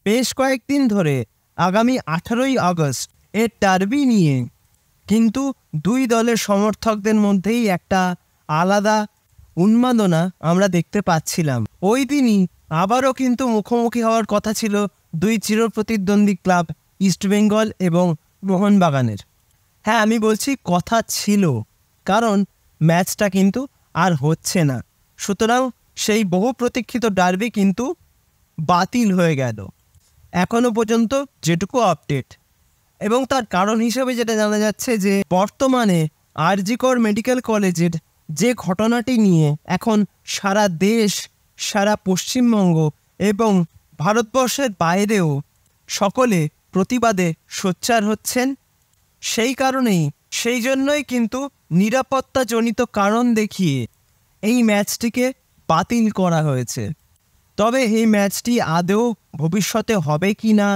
বেশ কয়েকদিন ধরে আগামী 18ই আগস্ট এর ডার্বি নিয়ে কিন্তু দুই দলের সমর্থকদের মধ্যেই একটা আলাদা উন্মাদনা আমরা দেখতে পাচ্ছিলাম। ওই দিনই আবারও কিন্তু মুখোমুখি হওয়ার কথা ছিল দুই চিরপ্রতিদ্বন্দ্বী ক্লাব ইস্টবেঙ্গল এবং মোহনবাগানের। হ্যাঁ, আমি বলছি কথা ছিল, কারণ ম্যাচটা কিন্তু আর হচ্ছে না। সুতরাং সেই বহু প্রতীক্ষিত ডার্বি কিন্তু বাতিল হয়ে গেল এখনো পর্যন্ত যেটুকু আপডেট। এবং তার কারণ হিসেবে যেটা জানা যাচ্ছে যে বর্তমানে আর.জি. কর মেডিকেল কলেজের যে ঘটনাটি নিয়ে এখন সারা দেশ, সারা পশ্চিমবঙ্গ এবং ভারতবর্ষের বাইরেও সকলে প্রতিবাদে সোচ্চার হচ্ছেন, সেই জন্যই কিন্তু নিরাপত্তাজনিত কারণ দেখিয়ে এই ম্যাচটিকে বাতিল করা হয়েছে। তবে এই ম্যাচটি আদৌ ভবিষ্যতে হবে কি না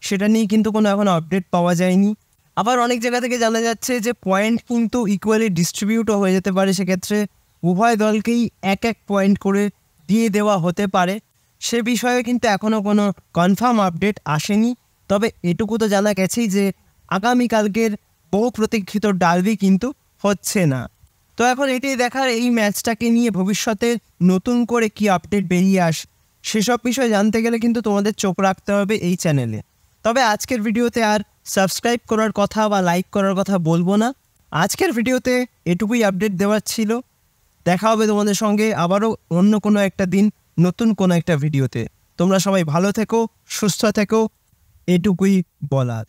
সেটা নিয়ে কিন্তু কোনো এখন আপডেট পাওয়া যায়নি। আবার অনেক জায়গা থেকে জানা যাচ্ছে যে পয়েন্ট কিন্তু ইকুয়ালি ডিস্ট্রিবিউটও হয়ে যেতে পারে, সেক্ষেত্রে উভয় দলকেই এক এক পয়েন্ট করে দিয়ে দেওয়া হতে পারে। সে বিষয়ে কিন্তু এখনও কোনো কনফার্ম আপডেট আসেনি। তবে এটুকু তো জানা গেছেই যে আগামীকালকের বহু প্রতীক্ষিত ডার্বি কিন্তু হচ্ছে না। তো এখন এটাই দেখার এই ম্যাচটাকে নিয়ে ভবিষ্যতে নতুন করে কি আপডেট বেরিয়ে আসে সেসব বিষয় জানতে গেলে কিন্তু তোমাদের চোখ রাখতে হবে এই চ্যানেলে। তবে আজকের ভিডিওতে আর সাবস্ক্রাইব করার কথা বা লাইক করার কথা বলবো না। আজকের ভিডিওতে এটুকুই আপডেট দেওয়ার ছিল। দেখা হবে তোমাদের সঙ্গে আবারও অন্য কোনো একটা দিন নতুন কোনো একটা ভিডিওতে। তোমরা সবাই ভালো থেকো, সুস্থ থেকো, এটুকুই বলার।